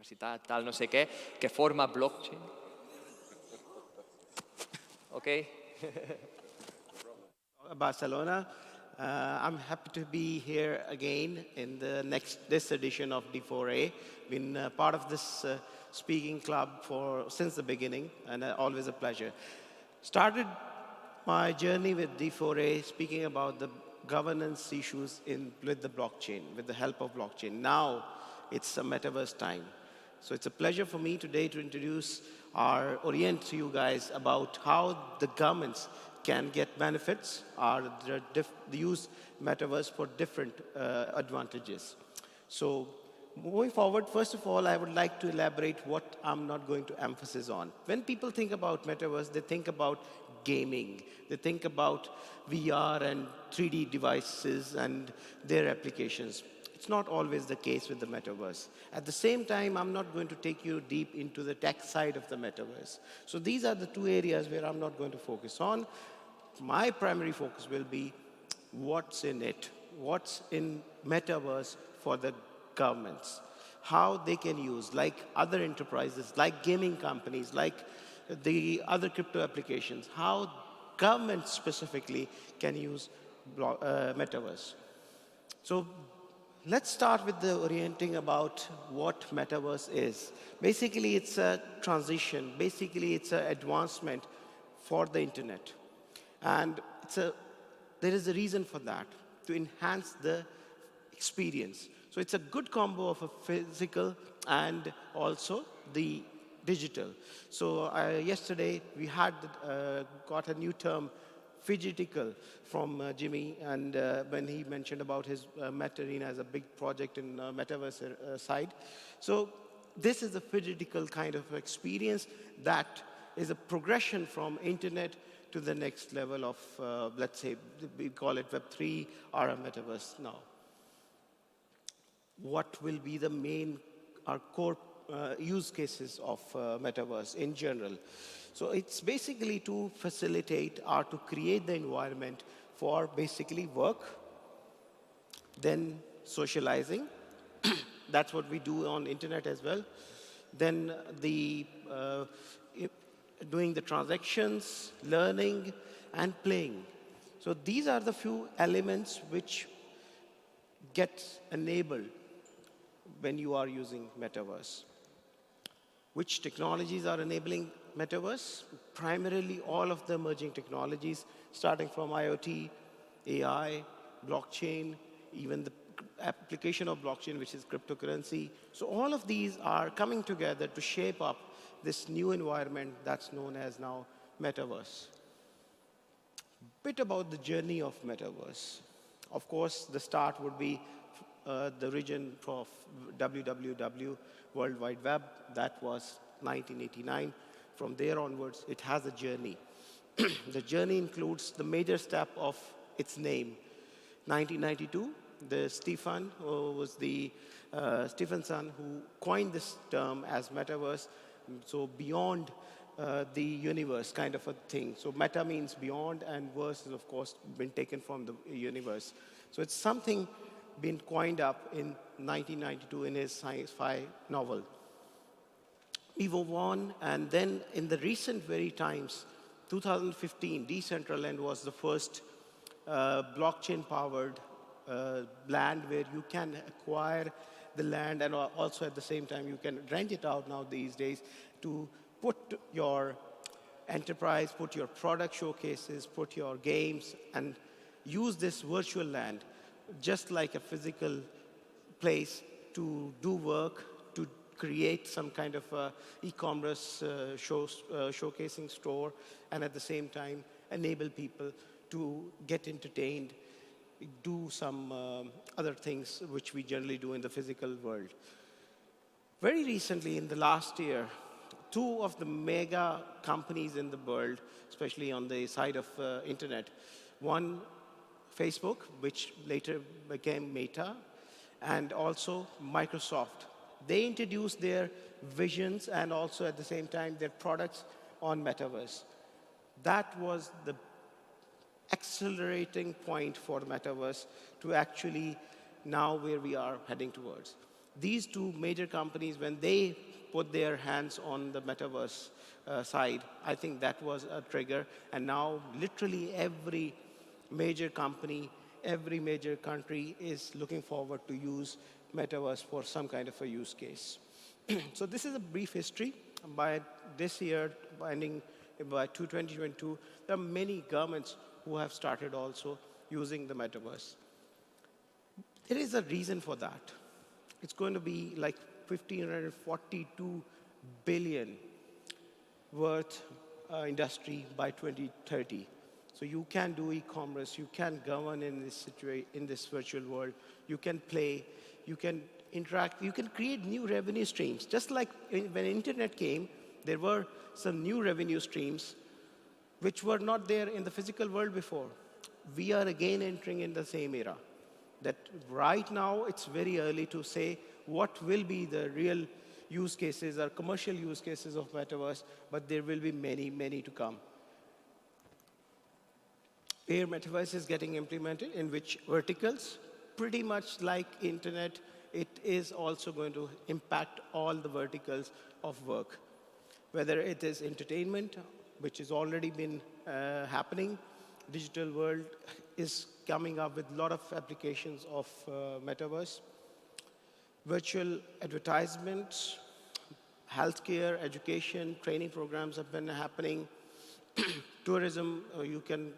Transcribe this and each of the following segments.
Università tal no sé qué, que forma blockchain. Okay. Barcelona. I'm happy to be here again in this edition of D4A. Been part of this speaking club since the beginning, and always a pleasure. Started my journey with D4A speaking about the governance issues with the blockchain, with the help of blockchain. Now it's a metaverse time. So it's a pleasure for me today to introduce or orient to you guys about how the governments can get benefits or use metaverse for different advantages. So moving forward, first of all, I would like to elaborate what I'm not going to emphasize on. When people think about metaverse, they think about gaming. They think about VR and 3D devices and their applications. It's not always the case with the metaverse. At the same time, I'm not going to take you deep into the tech side of the metaverse. So these are the two areas where I'm not going to focus on. My primary focus will be what's in it, what's in metaverse for the governments, how they can use, like other enterprises, like gaming companies, like the other crypto applications, how governments specifically can use metaverse. So let's start with the orienting about what metaverse is. Basically, it's a transition. Basically, it's an advancement for the internet. And there is a reason for that, to enhance the experience. So it's a good combo of a physical and also the digital. So yesterday, we had got a new term, phygital, from Jimmy, and when he mentioned about his MetaArena as a big project in metaverse side. So this is a phygital kind of experience that is a progression from internet to the next level of, let's say, we call it Web3 or a metaverse now. What will be the main or core use cases of metaverse in general? So it's basically to facilitate or to create the environment for basically work, then socializing. That's what we do on internet as well. Then doing the transactions, learning, and playing. So these are the few elements which get enabled when you are using metaverse. Which technologies are enabling metaverse? Primarily all of the emerging technologies, starting from IoT, AI, blockchain, even the application of blockchain, which is cryptocurrency. So all of these are coming together to shape up this new environment that's known as now metaverse. Bit about the journey of metaverse. Of course, the start would be the origin of WWW, World Wide Web. That was 1989. From there onwards, it has a journey. The journey includes the major step of its name. 1992, the Stephenson, who coined this term as metaverse, so beyond the universe kind of a thing. So meta means beyond, and verse is, of course, been taken from the universe. So it's something been coined up in 1992 in his sci-fi novel. We move on, and then in the recent very times, 2015, Decentraland was the first blockchain-powered land where you can acquire the land, and also at the same time you can rent it out now these days to put your enterprise, put your product showcases, put your games, and use this virtual land just like a physical place to do work, to create some kind of e-commerce showcasing store, and at the same time enable people to get entertained, do some other things which we generally do in the physical world. Very recently, in the last year, two of the mega companies in the world, especially on the side of internet, one, Facebook, which later became Meta, and also Microsoft. They introduced their visions and also at the same time their products on Metaverse. That was the accelerating point for the Metaverse to actually now where we are heading towards. These two major companies, when they put their hands on the Metaverse side, I think that was a trigger. And now literally every major company, every major country is looking forward to use Metaverse for some kind of a use case. So this is a brief history. By this year, ending by 2022, there are many governments who have started also using the Metaverse. There is a reason for that. It's going to be like 1,542 billion worth industry by 2030. So you can do e-commerce, you can govern in this virtual world, you can play, you can interact, you can create new revenue streams. Just like when internet came, there were some new revenue streams which were not there in the physical world before. We are again entering in the same era. That right now, it's very early to say what will be the real use cases or commercial use cases of Metaverse, but there will be many, many to come. Where Metaverse is getting implemented, in which verticals, pretty much like internet, it is also going to impact all the verticals of work. Whether it is entertainment, which has already been happening, digital world is coming up with a lot of applications of Metaverse. Virtual advertisements, healthcare, education, training programs have been happening. Tourism, you can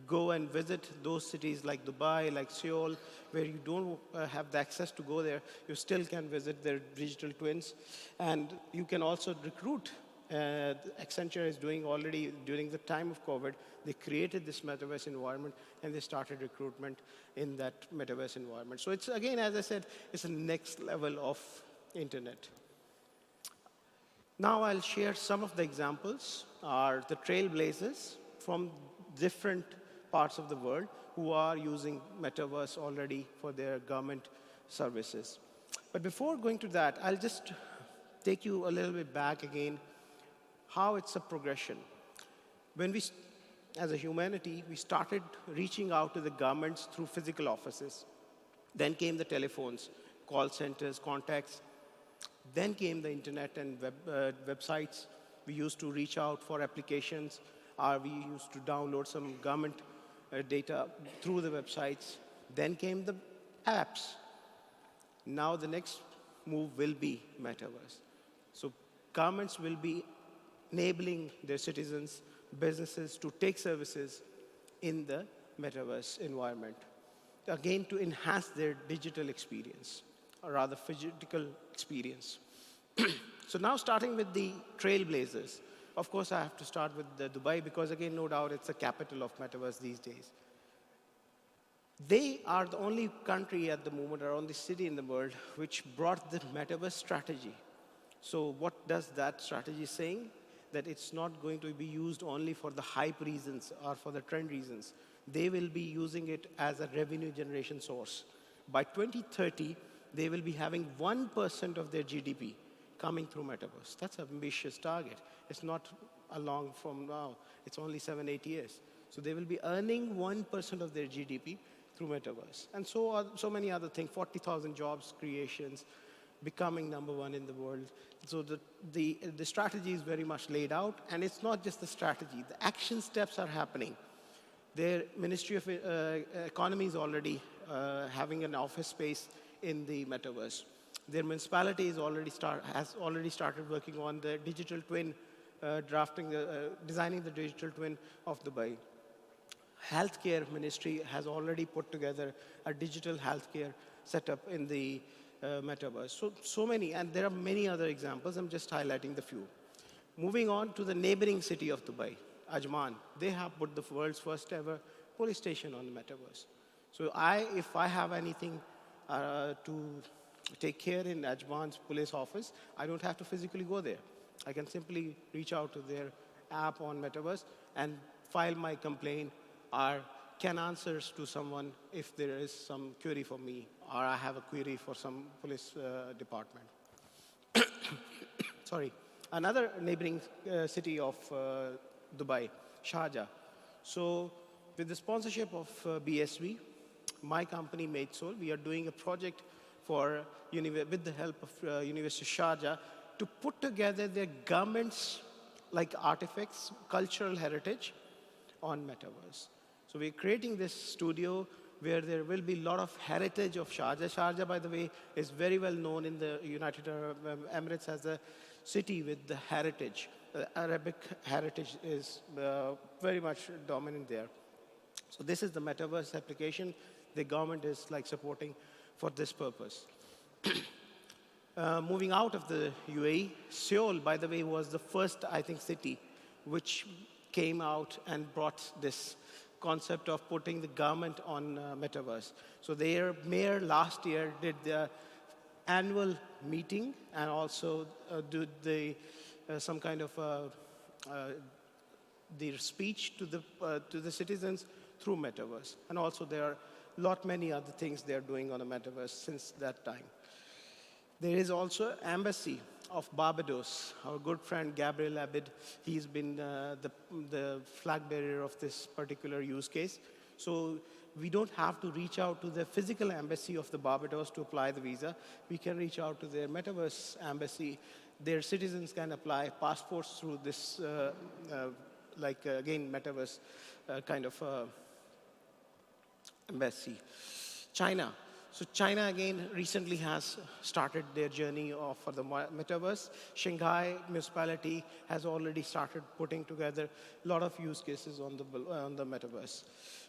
go and visit those cities like Dubai, like Seoul, where you don't have the access to go there. You still can visit their digital twins. And you can also recruit. Accenture is doing already during the time of COVID. They created this Metaverse environment, and they started recruitment in that Metaverse environment. So it's, again, as I said, it's the next level of internet. Now I'll share some of the examples, are the trailblazers from different parts of the world who are using Metaverse already for their government services. But before going to that, I'll just take you a little bit back again, how it's a progression. When we, as a humanity, we started reaching out to the governments through physical offices. Then came the telephones, call centers, contacts. Then came the internet and websites. We used to reach out for applications, or we used to download some government data through the websites. Then came the apps. Now the next move will be Metaverse. So governments will be enabling their citizens, businesses to take services in the Metaverse environment, again, to enhance their digital experience, or rather physical experience. So now starting with the trailblazers. Of course, I have to start with Dubai because, again, no doubt it's the capital of Metaverse these days. They are the only country at the moment, or only city in the world, which brought the Metaverse strategy. So what does that strategy saying? That it's not going to be used only for the hype reasons or for the trend reasons. They will be using it as a revenue generation source. By 2030, they will be having 1% of their GDP coming through Metaverse. That's an ambitious target. It's not long from now. It's only 7-8 years. So they will be earning 1% of their GDP through Metaverse. And so many other things, 40,000 jobs creations, becoming #1 in the world. So the strategy is very much laid out, and it's not just the strategy. The action steps are happening. Their Ministry of Economy is already having an office space in the Metaverse. Their municipality has already started working on the digital twin, designing the digital twin of Dubai. Healthcare Ministry has already put together a digital healthcare setup in the metaverse. So many, and there are many other examples. I'm just highlighting the few. Moving on to the neighboring city of Dubai, Ajman. They have put the world's first ever police station on the metaverse. So if I have anything to take care in Ajman's police office, I don't have to physically go there. I can simply reach out to their app on metaverse and file my complaint or can answer to someone if there is some query for me or I have a query for some police department. Sorry. Another neighboring city of Dubai, Sharjah. So with the sponsorship of BSV, my company, MadeSol, we are doing a project for, with the help of University of Sharjah to put together their government's like artifacts, cultural heritage on metaverse. So we're creating this studio where there will be a lot of heritage of Sharjah. Sharjah, by the way, is very well known in the United Arab Emirates as a city with the heritage. Arabic heritage is very much dominant there. So this is the metaverse application the government is like supporting for this purpose. Moving out of the UAE, Seoul, by the way, was the first, I think, city which came out and brought this concept of putting the government on metaverse. So their mayor last year did the annual meeting and also did some kind of their speech to the citizens through metaverse. And also there are many other things they are doing on the metaverse since that time. There is also Embassy of Barbados. Our good friend Gabriel Abid, he's been the flag bearer of this particular use case. So we don't have to reach out to the physical embassy of the Barbados to apply the visa. We can reach out to their metaverse embassy. Their citizens can apply passports through this, again, metaverse kind of embassy. China. So China, again, recently has started their journey for the metaverse. Shanghai municipality has already started putting together a lot of use cases on the metaverse.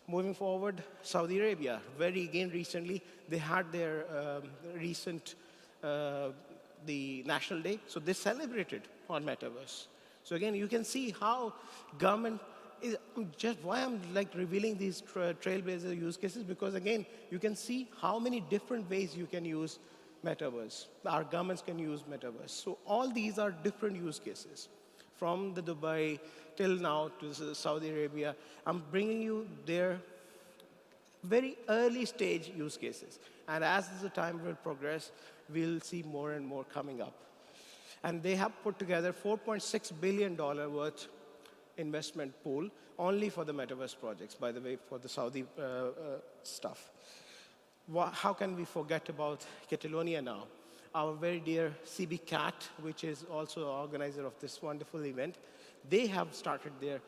Moving forward, Saudi Arabia, recently, they had their recent, the National Day. So they celebrated on metaverse. So again, you can see how government is just why I'm like revealing these trailblazer use cases, because again, you can see how many different ways you can use metaverse. Our governments can use metaverse. So all these are different use cases. From the Dubai till now to Saudi Arabia, I'm bringing you their very early stage use cases. And as the time will progress, we'll see more and more coming up. And they have put together $4.6 billion worth investment pool only for the metaverse projects, by the way, for the Saudi stuff. How can we forget about Catalonia now? Our very dear CB Cat, which is also an organizer of this wonderful event, they have started their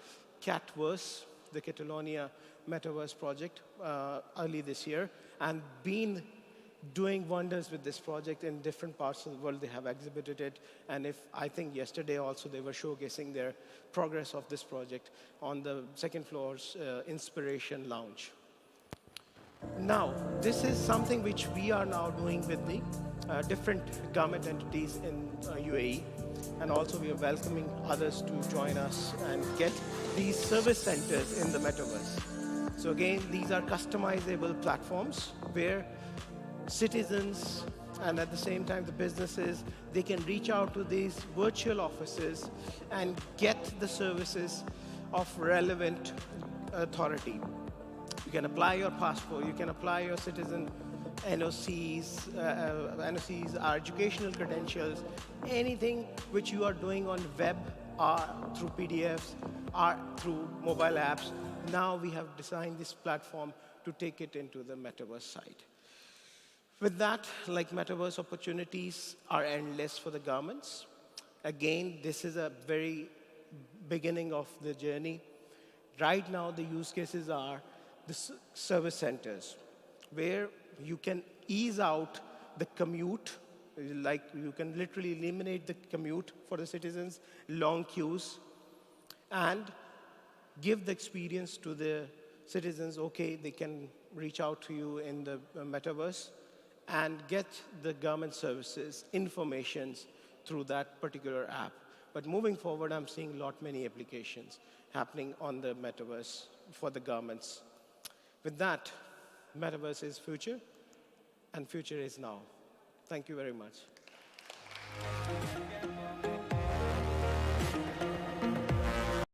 Catverse, the Catalonia metaverse project, early this year, and been doing wonders with this project in different parts of the world. They have exhibited it, and I think yesterday also they were showcasing their progress of this project on the second floor's Inspiration Lounge. Now, this is something which we are now doing with the different government entities in UAE, and also we are welcoming others to join us and get these service centers in the metaverse. So again, these are customizable platforms where citizens and at the same time the businesses, they can reach out to these virtual offices and get the services of relevant authority. You can apply your passport, you can apply your citizen NOCs, our educational credentials, anything which you are doing on web or through PDFs or through mobile apps. Now we have designed this platform to take it into the metaverse side. With that, like metaverse opportunities are endless for the governments. Again, this is a very beginning of the journey. Right now, the use cases are the service centers, where you can ease out the commute, like you can literally eliminate the commute for the citizens, long queues, and give the experience to the citizens, okay, they can reach out to you in the metaverse, and get the government services, informations through that particular app. But moving forward, I'm seeing many applications happening on the metaverse for the governments. With that, metaverse is future, and future is now. Thank you very much.